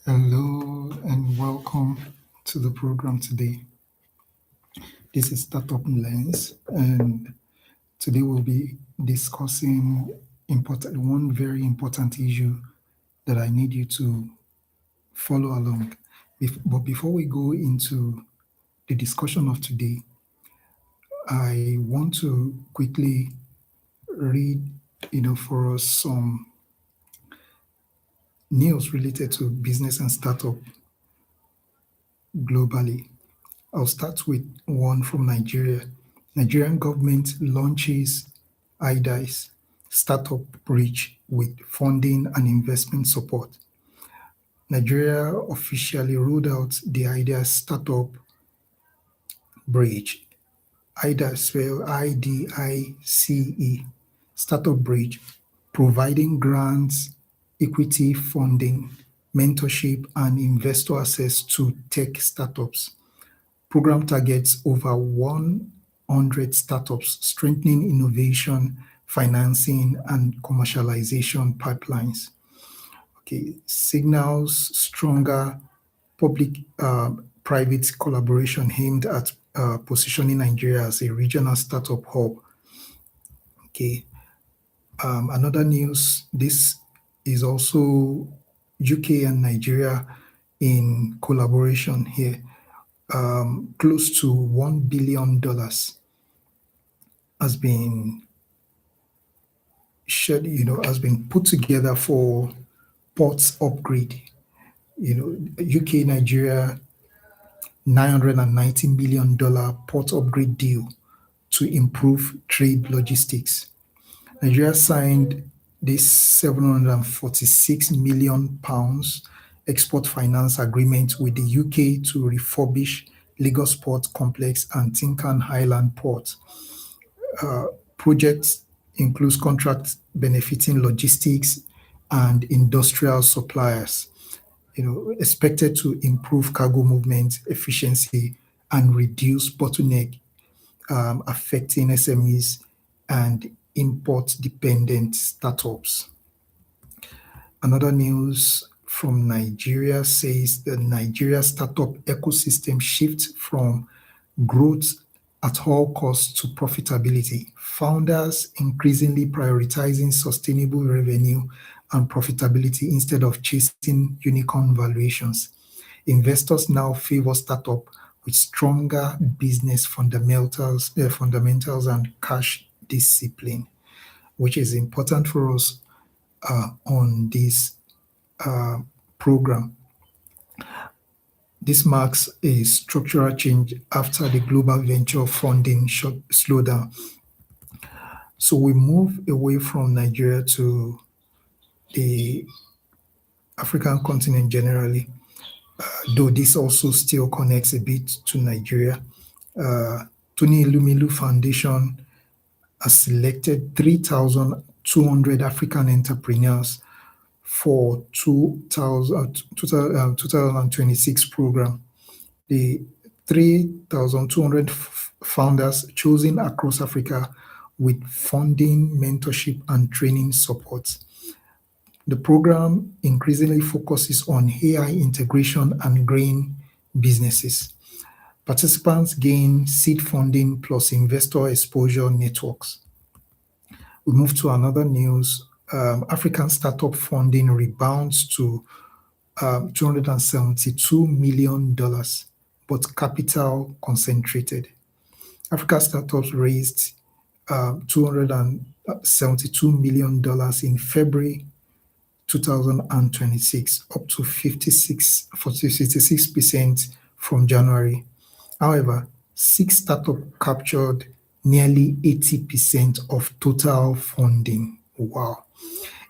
Hello and welcome to the program today. This is Startup Lens, and today we'll be discussing one very important issue that I need you to follow along. But before we go into the discussion of today, I want to quickly read, for us some news related to business and startup globally. I'll start with one from Nigeria. Nigerian government launches IDICE Startup Bridge with funding and investment support. Nigeria officially rolled out the IDICE Startup Bridge, IDICE spelled IDICE, Startup Bridge, providing grants, equity funding, mentorship, and investor access to tech startups. Program targets over 100 startups, strengthening innovation, financing, and commercialization pipelines. Okay, signals stronger public-private collaboration aimed at positioning Nigeria as a regional startup hub. Okay, another news. This is also UK and Nigeria in collaboration here. Close to $1 billion has been has been put together for ports upgrade. UK Nigeria $990 million port upgrade deal to improve trade logistics. Nigeria signed this £746 million export finance agreement with the UK to refurbish Lagos Port Complex and Tinkan Island Port. Projects includes contracts benefiting logistics and industrial suppliers, expected to improve cargo movement efficiency and reduce bottleneck affecting SMEs and import-dependent startups. Another news from Nigeria says the Nigeria startup ecosystem shifts from growth at all costs to profitability. Founders increasingly prioritizing sustainable revenue and profitability instead of chasing unicorn valuations. Investors now favor startup with stronger business fundamentals and cash discipline, which is important for us on this program. This marks a structural change after the global venture funding slowdown. So we move away from Nigeria to the African continent generally, though this also still connects a bit to Nigeria. Tony Elumelu Foundation has selected 3,200 African entrepreneurs for 2026 program. The 3,200 founders chosen across Africa with funding, mentorship, and training support. The program increasingly focuses on AI integration and green businesses. Participants gain seed funding plus investor exposure networks. We move to another news. African startup funding rebounds to $272 million, but capital concentrated. Africa startups raised $272 million in February 2026, up to 56% from January. However, six startups captured nearly 80% of total funding. Wow.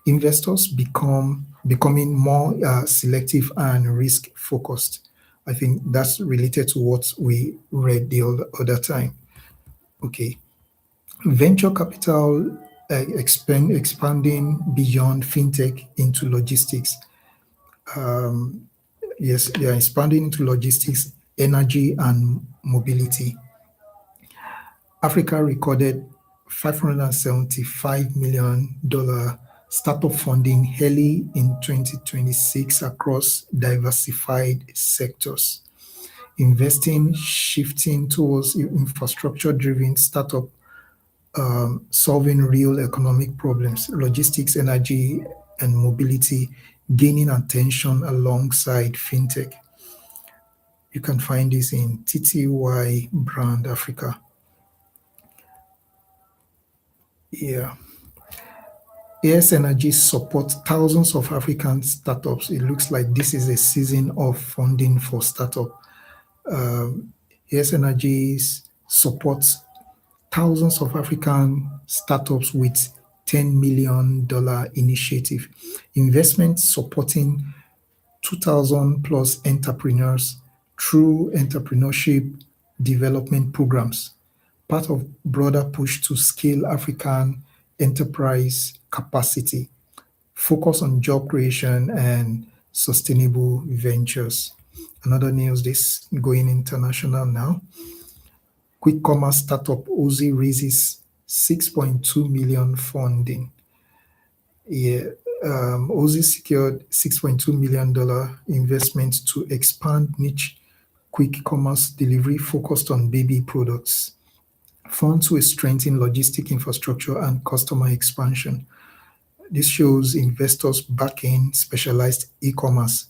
Investors becoming more selective and risk focused. I think that's related to what we read the other time. Okay. Venture capital expanding beyond fintech into logistics. Yes, they are expanding into logistics, energy, and mobility. Africa recorded $575 million startup funding early in 2026 across diversified sectors. Investing shifting towards infrastructure driven startup solving real economic problems, logistics, energy, and mobility gaining attention alongside fintech. You can find this in TTY Brand Africa. Yeah. AS Energy supports thousands of African startups. It looks like this is a season of funding for startup. AS Energy supports thousands of African startups with $10 million initiative. Investment supporting 2,000 plus entrepreneurs through entrepreneurship development programs, part of broader push to scale African enterprise capacity, focus on job creation and sustainable ventures. Another news this going international now. Quick commerce startup Ozi raises 6.2 million funding. Yeah, Ozi secured $6.2 million investment to expand niche quick commerce delivery focused on baby products. Funds will strengthen logistic infrastructure and customer expansion. This shows investors backing specialized e-commerce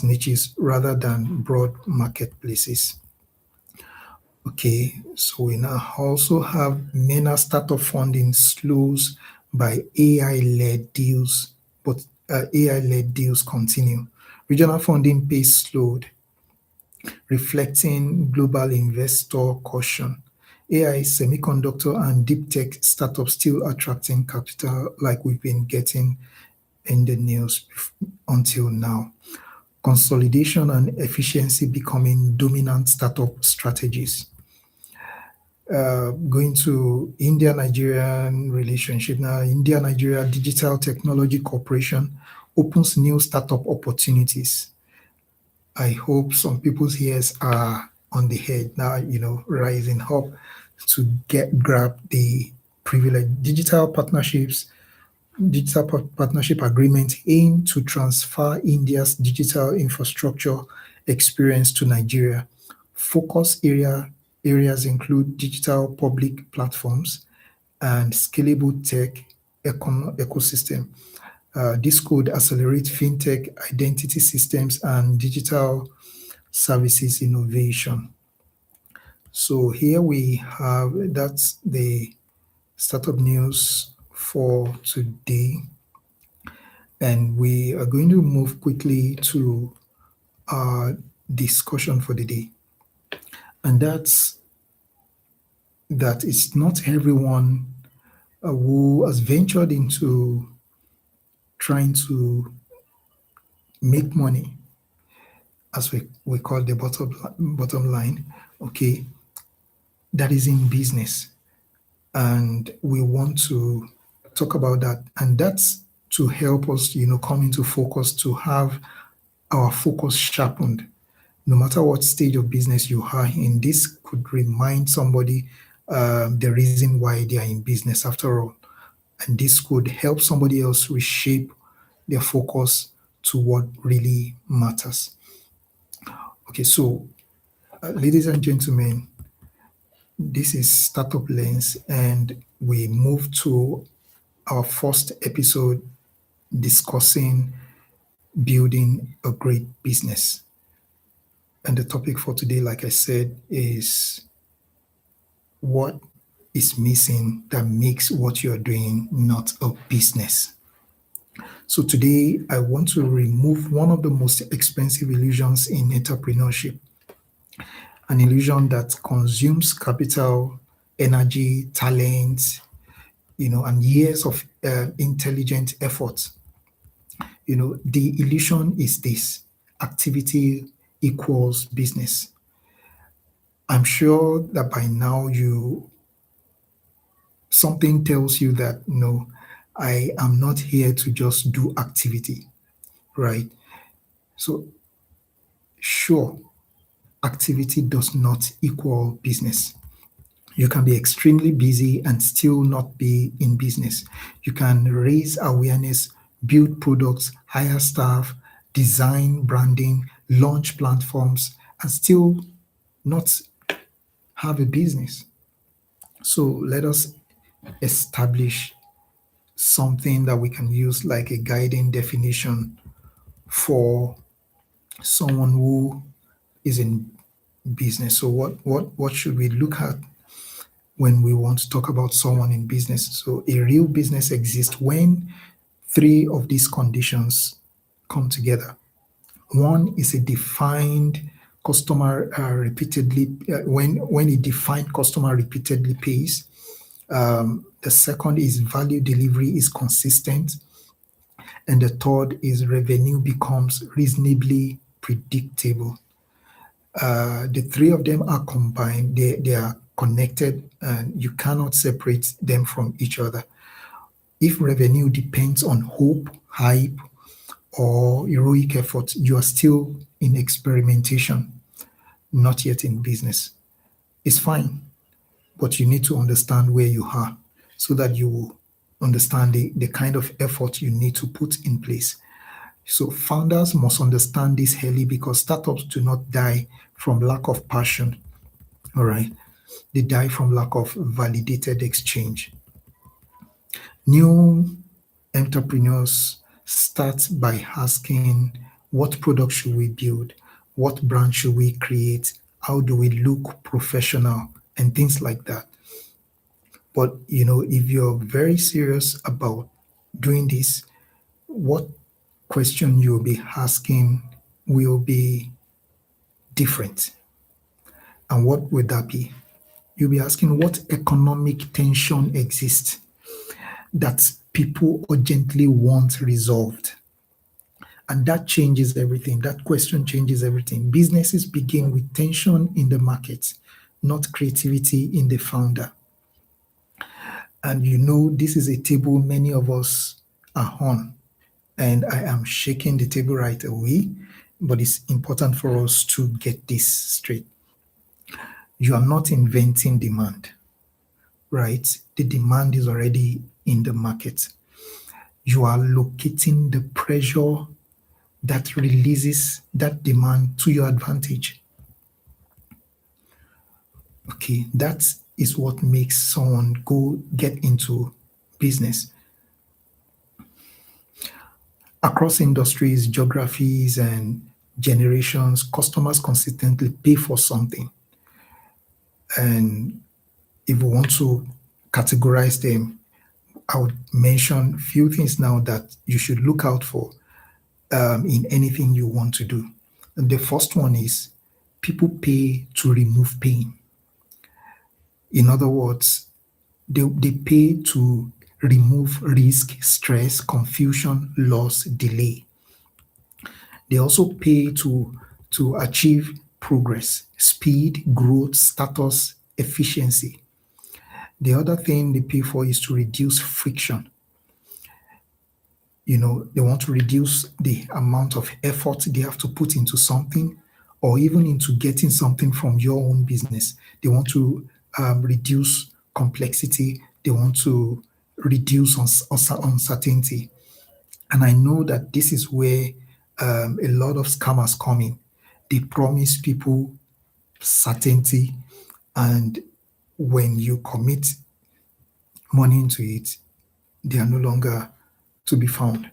niches rather than broad marketplaces. Okay, so we now also have MENA startup funding slows by AI-led deals, but AI-led deals continue. Regional funding pace slowed, reflecting global investor caution. AI, semiconductor, and deep tech startups still attracting capital like we've been getting in the news until now. Consolidation and efficiency becoming dominant startup strategies. Going to India-Nigerian relationship now. India-Nigeria Digital Technology Corporation opens new startup opportunities. I hope some people's ears are on the head now, rising up to grab the privilege. Digital partnership agreement aim to transfer India's digital infrastructure experience to Nigeria. Focus areas include digital public platforms and scalable tech ecosystem. This could accelerate fintech, identity systems, and digital services innovation. So here we have that's the startup news for today, and we are going to move quickly to our discussion for the day, and that's that it's not everyone who has ventured into trying to make money, as we call the bottom line, okay, that is in business. And we want to talk about that. And that's to help us, come into focus, to have our focus sharpened. No matter what stage of business you are in, this could remind somebody the reason why they are in business after all. And this could help somebody else reshape their focus to what really matters. Okay, so ladies and gentlemen, this is Startup Lens, and we move to our first episode discussing building a great business. And the topic for today, like I said, is what is missing that makes what you're doing not a business. So today, I want to remove one of the most expensive illusions in entrepreneurship, an illusion that consumes capital, energy, talent, and years of intelligent effort. The illusion is this: activity equals business. I'm sure that by now something tells you that no, I am not here to just do activity, right? So sure, activity does not equal business. You can be extremely busy and still not be in business. You can raise awareness, build products, hire staff, design branding, launch platforms, and still not have a business. So let us establish something that we can use like a guiding definition for someone who is in business. So what should we look at when we want to talk about someone in business? So a real business exists when three of these conditions come together. One is a defined customer repeatedly when a defined customer repeatedly pays. The second is value delivery is consistent, and the third is revenue becomes reasonably predictable. The three of them are combined, they are connected, and you cannot separate them from each other. If revenue depends on hope, hype, or heroic effort, you are still in experimentation, not yet in business. It's fine, but you need to understand where you are so that you will understand the kind of effort you need to put in place. So founders must understand this early because startups do not die from lack of passion. All right. They die from lack of validated exchange. New entrepreneurs start by asking, what product should we build? What brand should we create? How do we look professional? And things like that. But if you're very serious about doing this, what question you'll be asking will be different. And what would that be? You'll be asking what economic tension exists that people urgently want resolved. And that changes everything. That question changes everything. Businesses begin with tension in the market, not creativity in the founder. And this is a table many of us are on. And I am shaking the table right away, but it's important for us to get this straight. You are not inventing demand, right? The demand is already in the market. You are locating the pressure that releases that demand to your advantage. Okay, that is what makes someone go get into business. Across industries, geographies, and generations, customers consistently pay for something. And if we want to categorize them, I would mention a few things now that you should look out for in anything you want to do. And the first one is people pay to remove pain. In other words, they pay to remove risk, stress, confusion, loss, delay. They also pay to achieve progress, speed, growth, status, efficiency. The other thing they pay for is to reduce friction. They want to reduce the amount of effort they have to put into something or even into getting something from your own business. They want to reduce complexity. They want to reduce uncertainty. And I know that this is where a lot of scammers come in. They promise people certainty, and when you commit money into it, they are no longer to be found.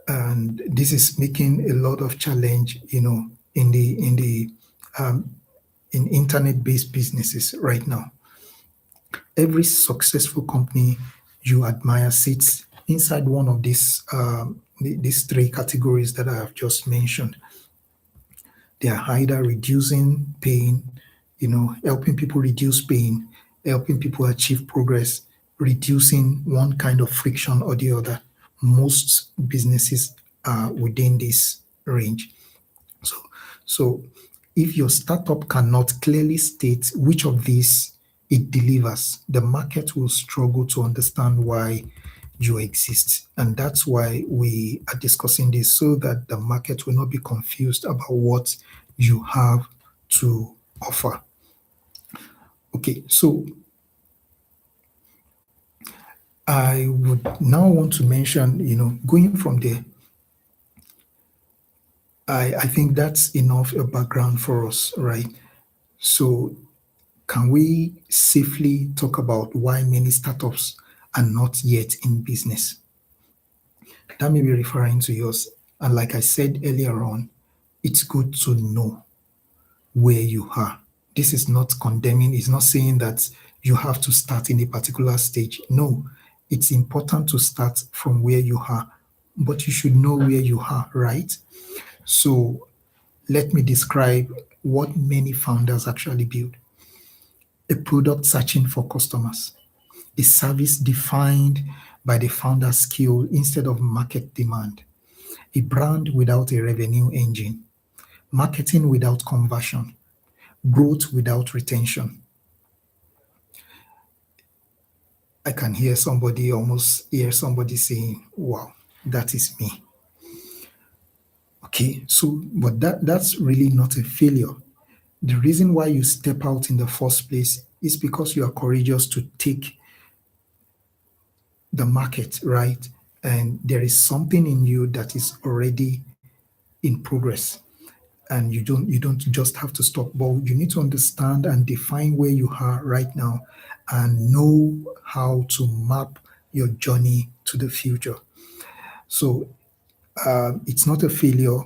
And this is making a lot of challenge, um, in internet-based businesses right now. Every successful company you admire sits inside one of these three categories that I have just mentioned. They are either reducing pain, helping people reduce pain, helping people achieve progress, reducing one kind of friction or the other. Most businesses are within this range. So, so if your startup cannot clearly state which of these it delivers, the market will struggle to understand why you exist. And that's why we are discussing this so that the market will not be confused about what you have to offer. Okay, so I would now want to mention, going from there, I think that's enough a background for us, right? So can we safely talk about why many startups are not yet in business? That may be referring to yours. And like I said earlier on, it's good to know where you are. This is not condemning, it's not saying that you have to start in a particular stage. No, it's important to start from where you are, but you should know where you are, right? So let me describe what many founders actually build: a product searching for customers, a service defined by the founder's skill instead of market demand, a brand without a revenue engine, marketing without conversion, growth without retention. I can almost hear somebody saying, wow, that is me. Okay, so, but that's really not a failure. The reason why you step out in the first place is because you are courageous to take the market, right? And there is something in you that is already in progress. And you don't just have to stop, but you need to understand and define where you are right now and know how to map your journey to the future. So it's not a failure,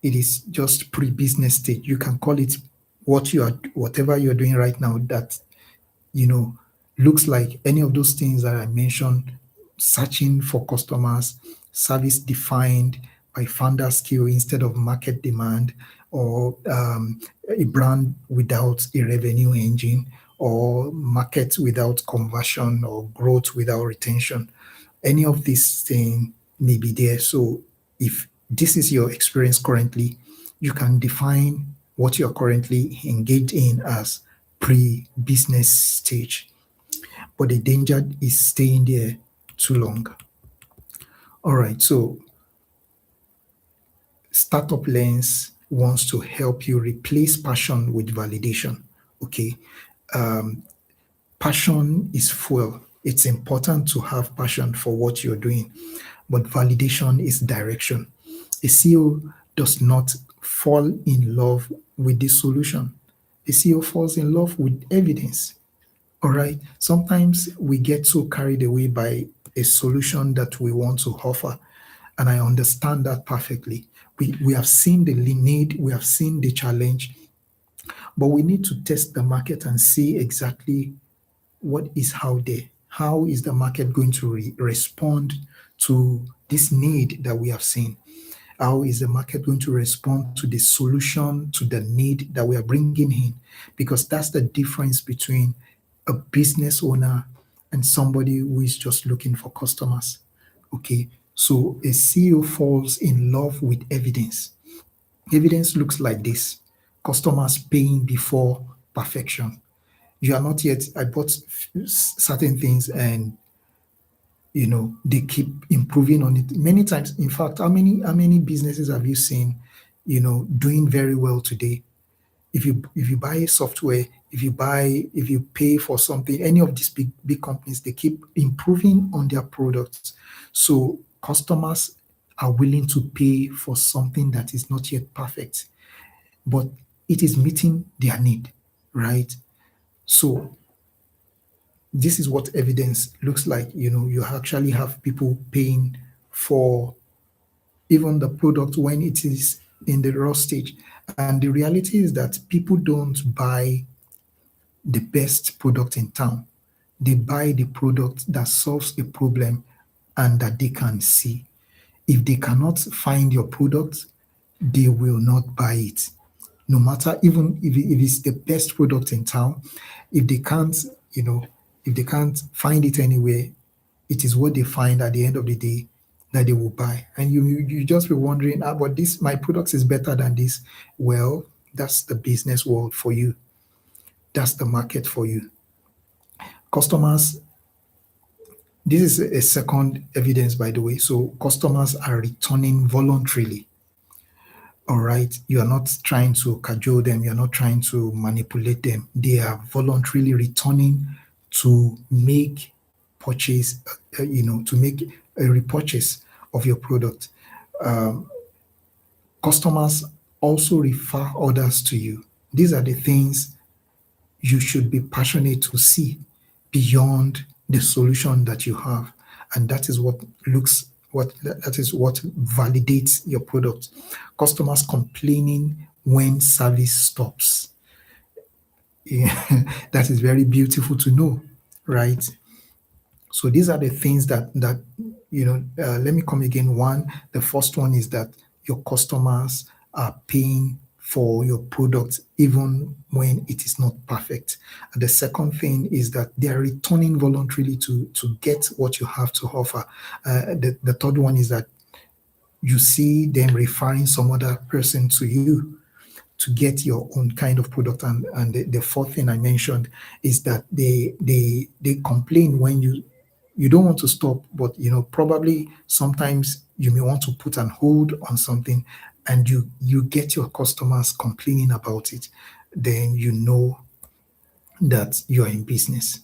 it is just pre-business stage. You can call it whatever you're doing right now that you know, looks like any of those things that I mentioned: searching for customers, service defined by founder skill instead of market demand, or a brand without a revenue engine, or market without conversion, or growth without retention. Any of these things may be there. So if this is your experience currently, you can define what you're currently engaged in as pre-business stage. But the danger is staying there too long. All right, so Startup Lens wants to help you replace passion with validation. Okay, passion is fuel. It's important to have passion for what you're doing, but validation is direction. A CEO does not fall in love with the solution. A CEO falls in love with evidence. All right. Sometimes we get so carried away by a solution that we want to offer. And I understand that perfectly. We have seen the need, we have seen the challenge, but we need to test the market and see exactly what is out there. How is the market going to respond to this need that we have seen? How is the market going to respond to the solution, to the need that we are bringing in? Because that's the difference between a business owner and somebody who is just looking for customers. Okay, so a CEO falls in love with evidence. Evidence looks like this: customers paying before perfection. You are not yet, I bought certain things, and they keep improving on it many times. In fact, how many businesses have you seen doing very well today? If you buy software, if you pay for something, any of these big companies, they keep improving on their products. So customers are willing to pay for something that is not yet perfect, but it is meeting their need, right? So this is what evidence looks like. You actually have people paying for even the product when it is in the raw stage. And the reality is that people don't buy the best product in town. They buy the product that solves a problem and that they can see. If they cannot find your product, they will not buy it. No matter, even if it's the best product in town, if they can't, you know, if they can't find it anywhere, it is what they find at the end of the day that they will buy. And you just be wondering, but this my product is better than this. Well, that's the business world for you. That's the market for you. Customers, this is a second evidence, by the way. So customers are returning voluntarily. All right. You are not trying to cajole them. You're not trying to manipulate them. They are voluntarily returning to make purchase, to make a repurchase of your product. Um, Customers also refer others to you. These are the things you should be passionate to see beyond the solution that you have. And that is that is what validates your product. Customers complaining when service stops. Yeah, that is very beautiful to know, right? So these are the things let me come again. The first one is that your customers are paying for your product even when it is not perfect. And the second thing is that they are returning voluntarily to get what you have to offer. The third one is that you see them referring some other person to you to get your own kind of product. And the fourth thing I mentioned is that they complain when you don't want to stop, but probably sometimes you may want to put an hold on something, and you get your customers complaining about it. Then you know that you are in business.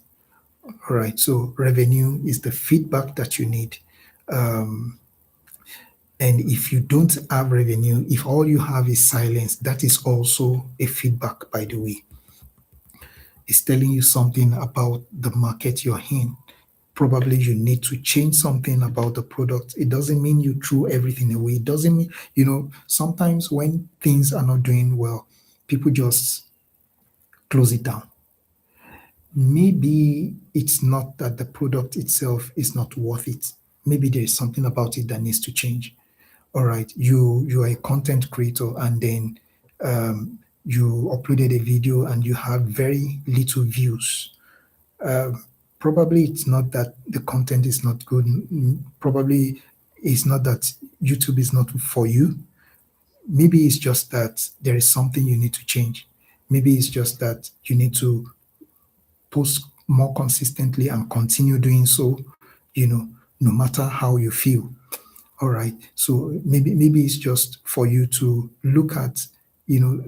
All right. So revenue is the feedback that you need. Um, and if you don't have revenue, if all you have is silence, that is also a feedback, by the way. It's telling you something about the market you're in. Probably you need to change something about the product. It doesn't mean you threw everything away. It doesn't mean, sometimes when things are not doing well, people just close it down. Maybe it's not that the product itself is not worth it. Maybe there is something about it that needs to change. All right, you are a content creator, and then you uploaded a video and you have very little views. Probably it's not that the content is not good. Probably it's not that YouTube is not for you. Maybe it's just that there is something you need to change. Maybe it's just that you need to post more consistently and continue doing so, no matter how you feel. All right. So maybe it's just for you to look at,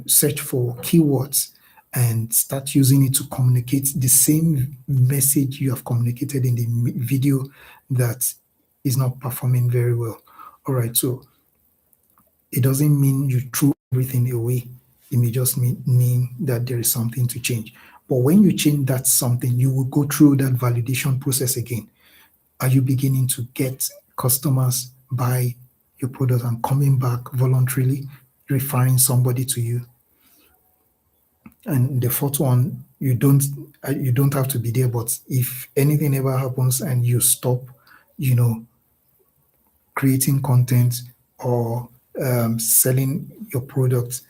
search for keywords and start using it to communicate the same message you have communicated in the video that is not performing very well. All right. So it doesn't mean you threw everything away. It may just mean that there is something to change. But when you change that something, you will go through that validation process again. Are you beginning to get customers buy your product and coming back voluntarily, referring somebody to you? And the fourth one, you don't have to be there, but if anything ever happens and you stop, you know, creating content or selling your product,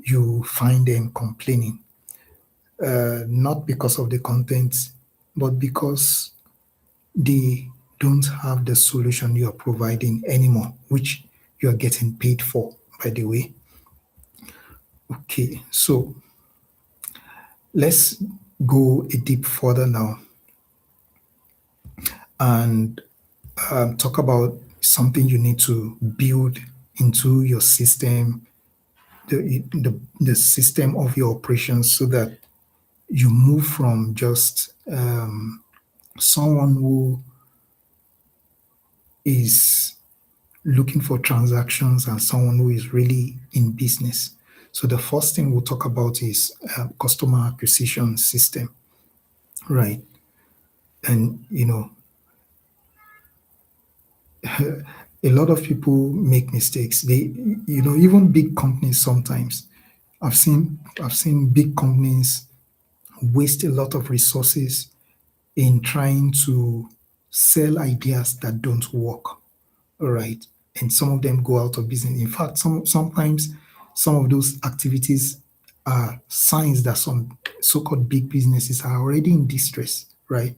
you find them complaining, not because of the content, but because they don't have the solution you are providing anymore, which you are getting paid for, by the way. Okay, so let's go a deep further now and talk about something you need to build into your system, the system of your operations, so that you move from just someone who is looking for transactions and someone who is really in business. So the first thing we'll talk about is customer acquisition system, right? And a lot of people make mistakes. Even big companies sometimes. I've seen big companies waste a lot of resources in trying to sell ideas that don't work. All right. And some of them go out of business. In fact, sometimes some of those activities are signs that some so-called big businesses are already in distress, right?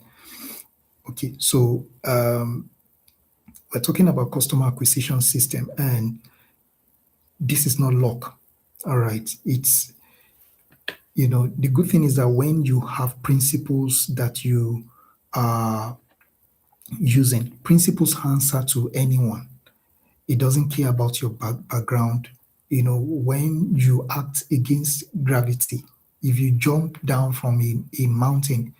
Okay, so we're talking about customer acquisition system, and this is not luck. All right, it's the good thing is that when you have principles that you are using, principles answer to anyone. It doesn't care about your background. when you act against gravity, if you jump down from a mountain,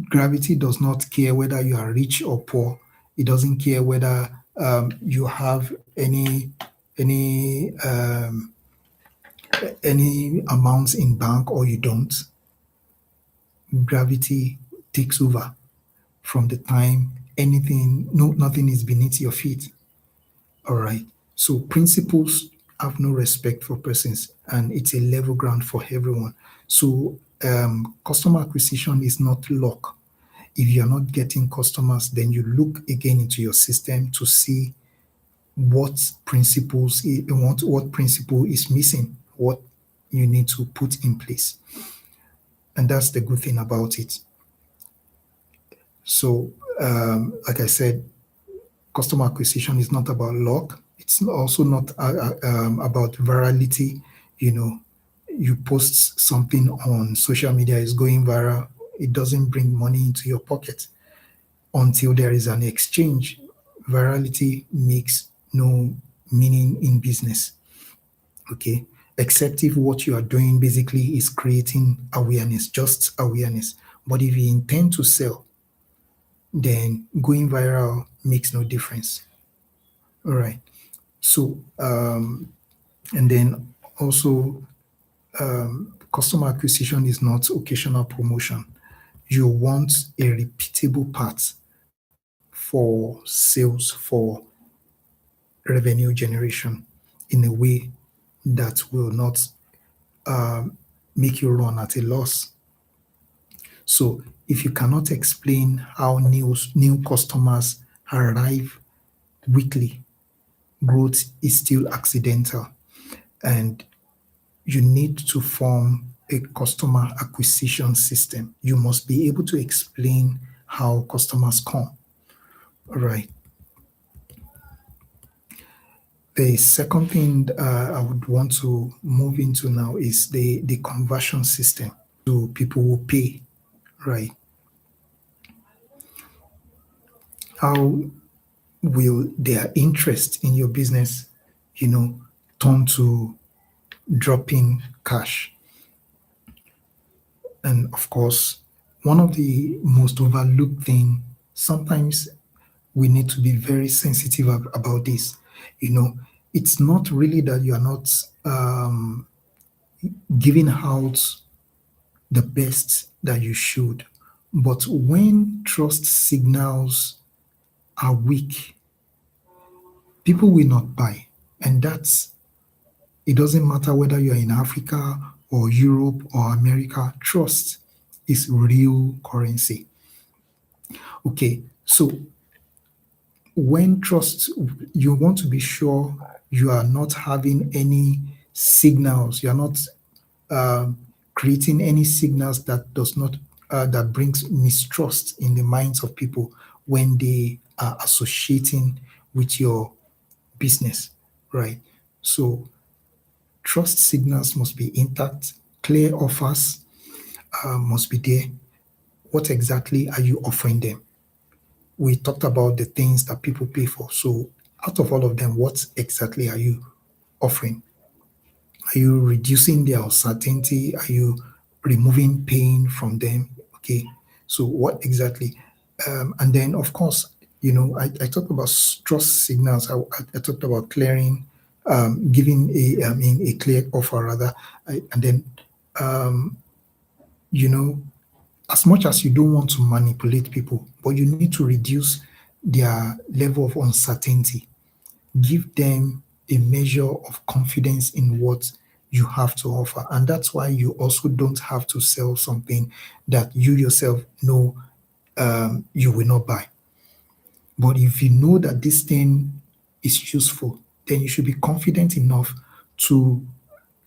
gravity does not care whether you are rich or poor. It doesn't care whether you have any any amounts in bank or you don't. Gravity takes over from the time nothing is beneath your feet. All right. So principles have no respect for persons, and it's a level ground for everyone. So customer acquisition is not luck. If you're not getting customers, then you look again into your system to see what principle is missing, what you need to put in place. And that's the good thing about it. So, like I said, customer acquisition is not about luck. It's also not about virality. You know, you post something on social media, is going viral. It doesn't bring money into your pocket until there is an exchange. Virality makes no meaning in business. Okay. Except if what you are doing basically is creating awareness, just awareness. But if you intend to sell, then going viral makes no difference. All right. So, and then also, customer acquisition is not occasional promotion. You want a repeatable path for sales, for revenue generation in a way that will not make you run at a loss. So, if you cannot explain how new customers arrive weekly, growth is still accidental, and you need to form a customer acquisition system. You must be able to explain how customers come. All right. The second thing I would want to move into now is the conversion system. So people will pay, right? How will their interest in your business, you know, turn to dropping cash? And of course, one of the most overlooked thing, sometimes we need to be very sensitive about this. You know, it's not really that you are not giving out the best that you should, but when trust signals are weak, people will not buy. And that's it doesn't matter whether you're in Africa or Europe or America, trust is real currency. Okay, so when trust, you want to be sure you are not having any signals, you're not um, creating any signals that does not that brings mistrust in the minds of people when they are associating with your business, right? So trust signals must be intact, clear offers must be there. What exactly are you offering them? We talked about the things that people pay for. So, out of all of them, what exactly are you offering? Are you reducing their uncertainty? Are you removing pain from them? Okay. So, what exactly? And then, of course, I talked about trust signals. I talked about clearing, giving a clear offer rather, and then, um, you know, as much as you don't want to manipulate people, but you need to reduce their level of uncertainty. Give them a measure of confidence in what you have to offer. And that's why you also don't have to sell something that you yourself know you will not buy. But if you know that this thing is useful, then you should be confident enough to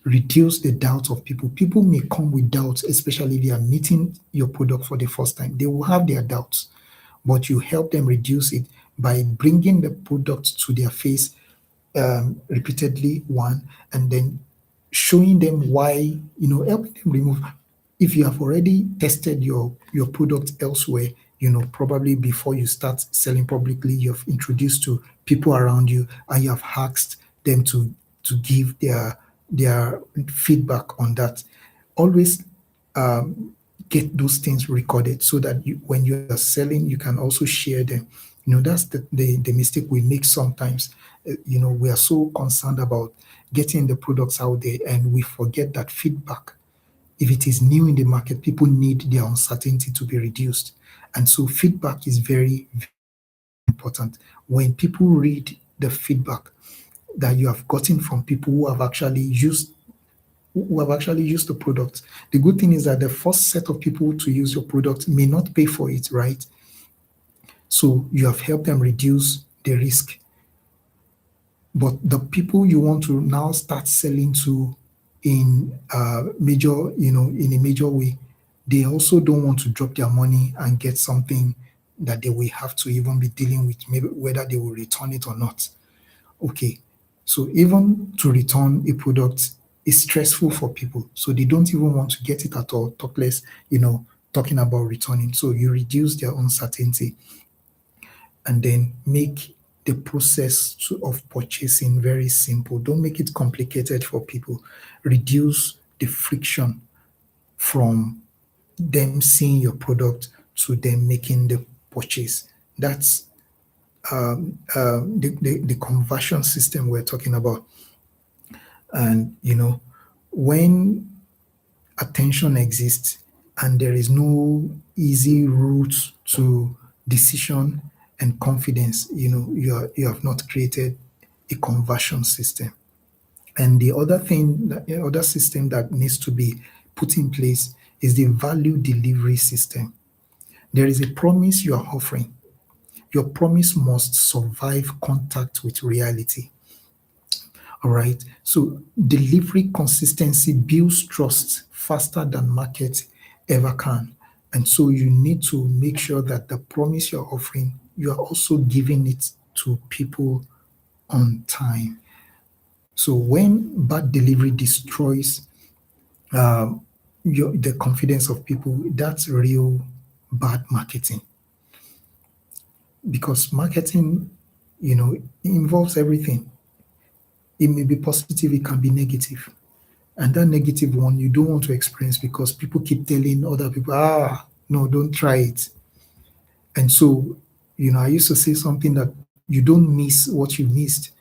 reduce the doubt of people. People may come with doubts, especially if they are meeting your product for the first time. They will have their doubts, but you help them reduce it by bringing the product to their face repeatedly, one, and then showing them why, helping them remove. If you have already tested your product elsewhere, probably before you start selling publicly, you've introduced to people around you and you have asked them to to give their feedback on that. Always get those things recorded so that when you are selling, you can also share them. That's the mistake we make sometimes. We are so concerned about getting the products out there and we forget that feedback. If it is new in the market, people need their uncertainty to be reduced. And so feedback is very, very important. When people read the feedback that you have gotten from people who have actually used the product. The good thing is that the first set of people to use your product may not pay for it, right? So you have helped them reduce the risk. But the people you want to now start selling to in in a major way, they also don't want to drop their money and get something that they will have to even be dealing with, maybe whether they will return it or not. Okay. So even to return a product is stressful for people. So they don't even want to get it at all, talk less, talking about returning. So you reduce their uncertainty and then make the process of purchasing very simple. Don't make it complicated for people. Reduce the friction from them seeing your product to them making the purchase. That's the conversion system we're talking about. And when attention exists and there is no easy route to decision and confidence, you have not created a conversion system. And the other system that needs to be put in place is the value delivery system. There is a promise you are offering. Your promise must survive contact with reality. All right. So delivery consistency builds trust faster than market ever can. And so you need to make sure that the promise you're offering, you are also giving it to people on time. So when bad delivery destroys the confidence of people, that's real bad marketing. Because marketing, involves everything. It may be positive, it can be negative. And that negative one you don't want to experience because people keep telling other people, no, don't try it. And so, I used to say something that you don't miss what you missed,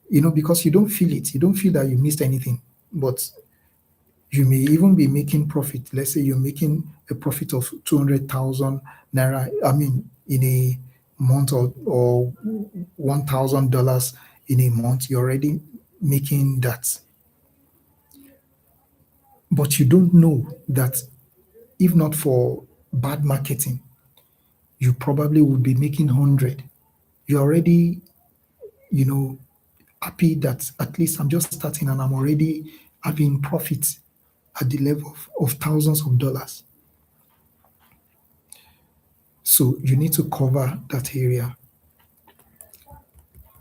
because you don't feel it. You don't feel that you missed anything. But you may even be making profit. Let's say you're making a profit of 200,000 naira, I mean, in a month, or $1,000 in a month. You're already making that. But you don't know that if not for bad marketing, you probably would be making 100. You're already, you know, happy that at least I'm just starting and I'm already having profit at the level of thousands of dollars. So you need to cover that area.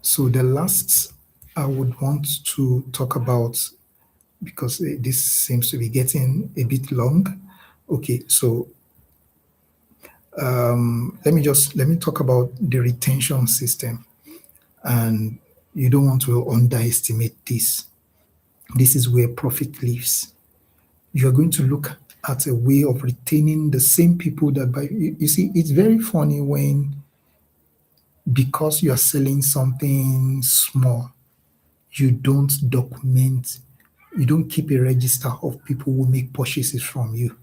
So the last I would want to talk about, because this seems to be getting a bit long. Okay, so let me talk about the retention system, and you don't want to underestimate this. This is where profit lives. You're going to look at a way of retaining the same people that buy. You see, it's very funny when, because you are selling something small, you don't document, you don't keep a register of people who make purchases from you.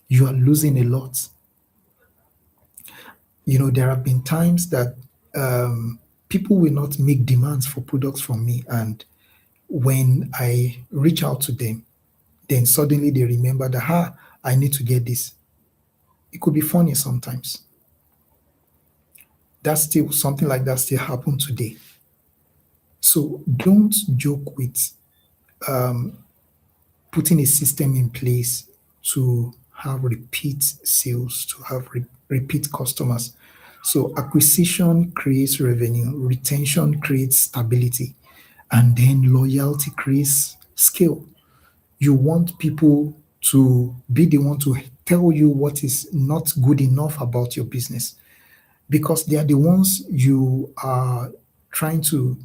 You are losing a lot. There have been times that people will not make demands for products from me, and when I reach out to them, then suddenly they remember that, I need to get this. It could be funny sometimes. That's still something like that still happen today. So don't joke with putting a system in place to have repeat sales, to have repeat customers. So acquisition creates revenue, retention creates stability, and then loyalty creates scale. You want people to be the one to tell you what is not good enough about your business, because they are the ones you are trying to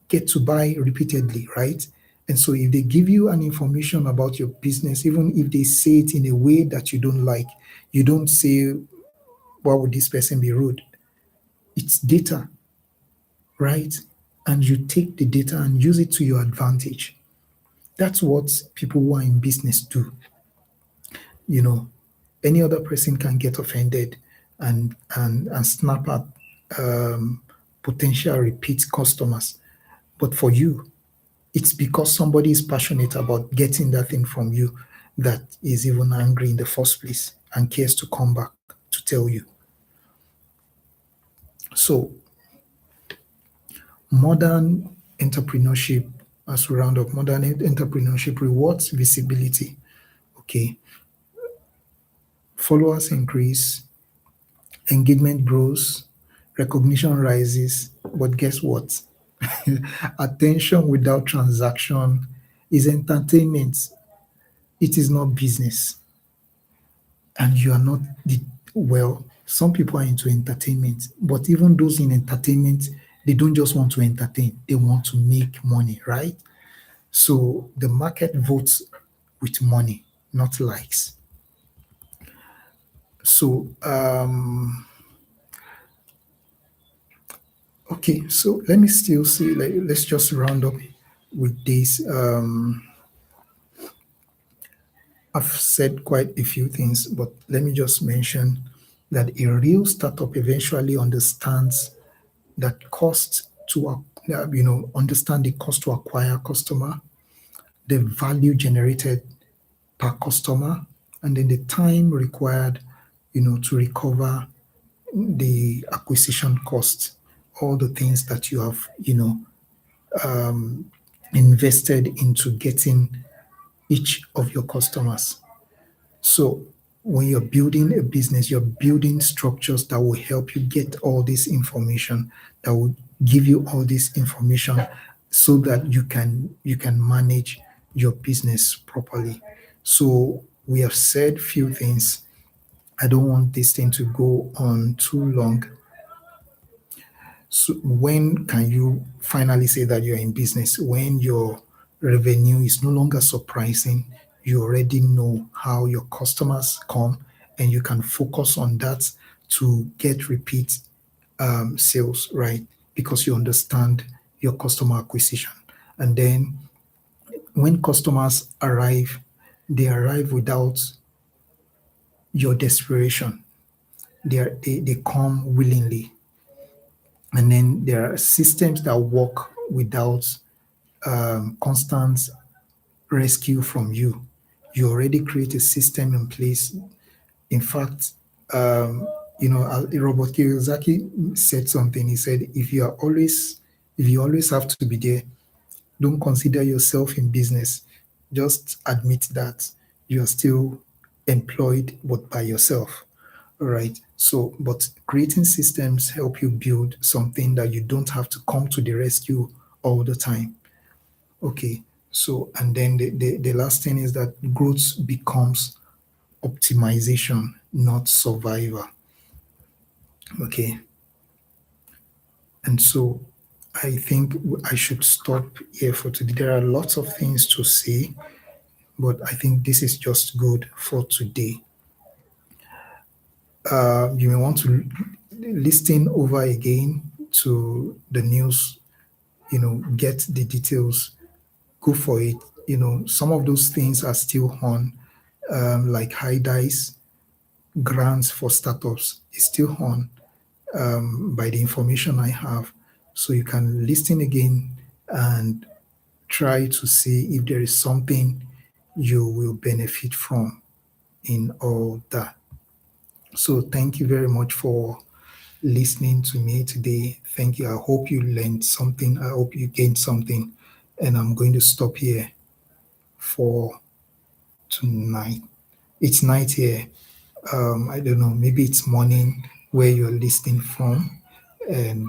get to buy repeatedly, right? And so if they give you an information about your business, even if they say it in a way that you don't like, you don't say, why would this person be rude? It's data, right? And you take the data and use it to your advantage. That's what people who are in business do. You know, any other person can get offended and snap at potential repeat customers. But for you, it's because somebody is passionate about getting that thing from you that is even angry in the first place and cares to come back to tell you. So, modern entrepreneurship, as we round up, modern entrepreneurship rewards visibility. Okay, followers increase, engagement grows, recognition rises, but guess what? Attention without transaction is entertainment. It is not business. And you are not the, well, some people are into entertainment, but even those in entertainment, they don't just want to entertain, they want to make money, right? So the market votes with money, not likes. So okay, so let me still see, like, let's just round up with this. I've said quite a few things, but let me just mention that a real startup eventually understands that cost to understand the cost to acquire a customer, the value generated per customer, and then the time required, to recover the acquisition cost, all the things that you have, invested into getting each of your customers. So when you're building a business, you're building structures that will help you get all this information, that will give you all this information so that you can manage your business properly. So we have said few things. I don't want this thing to go on too long. So when can you finally say that you're in business? When your revenue is no longer surprising, you already know how your customers come, and you can focus on that to get repeat sales, right? Because you understand your customer acquisition. And then when customers arrive, they arrive without your desperation. They come willingly. And then there are systems that work without constant rescue from you. You already create a system in place. In fact, Robert Kiyosaki said something. He said, if you always have to be there, don't consider yourself in business. Just admit that you are still employed, but by yourself. All right. So, but creating systems help you build something that you don't have to come to the rescue all the time. Okay. So, and then the last thing is that growth becomes optimization, not survivor. Okay. And so I think I should stop here for today. There are lots of things to say, but I think this is just good for today. You may want to listen over again to the news, get the details, go for it. Some of those things are still on, like high dice grants for startups is still on, by the information I have. So you can listen again and try to see if there is something you will benefit from in all that. So thank you very much for listening to me today. Thank you. I hope you learned something. I hope you gained something. And I'm going to stop here for tonight. It's night here. I don't know, maybe it's morning where you're listening from. And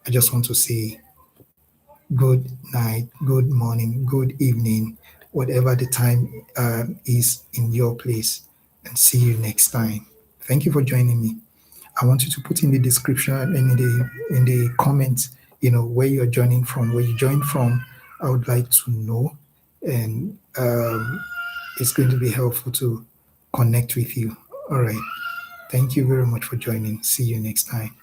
I just want to say good night, good morning, good evening, whatever the time is in your place. And see you next time. Thank you for joining me. I want you to put in the description and in the comments where you're joining from, where you joined from. I would like to know, and it's going to be helpful to connect with you. All right. Thank you very much for joining. See you next time.